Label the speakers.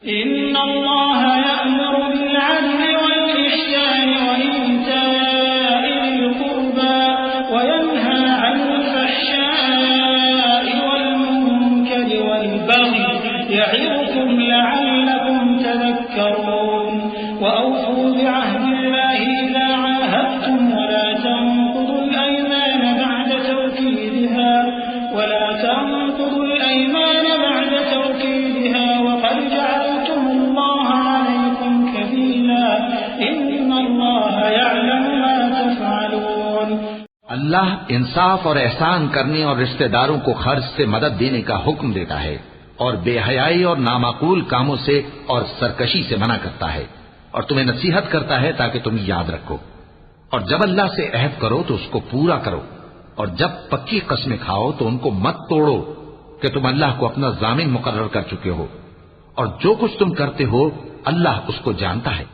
Speaker 1: इन्नल्लाह यअमुरु bill अदलि वल इहसानि व ईताइ ज़िल क़ुर्बा व यन्हा अनिल फ़हशाइ वल मुनकरि वल बग़ि य'iज़ुकुम लअल्लकुम तज़क्करून व औफ़ू बिअहदिल्लाहि इज़ा आहादतुम व ला तंक़ुदुल अयमान बअद तawकीदिहा वक़द जअलतुमुल्लाह अलैकुम कबीला इन्नल्लाह यअलमु मा तफ़अलून।
Speaker 2: अल्लाह इंसाफ और एहसान करने और रिश्तेदारों को खर्च से मदद देने का हुक्म देता है और बेहयाई और नामाकूल कामों से और सरकशी से मना करता है और तुम्हें नसीहत करता है ताकि तुम याद रखो। और जब अल्लाह से अहद करो तो उसको पूरा करो और जब पक्की कस्में खाओ तो उनको मत तोड़ो कि तुम अल्लाह को अपना जामिन मुकर्रर कर चुके हो और जो कुछ तुम करते हो अल्लाह उसको जानता है।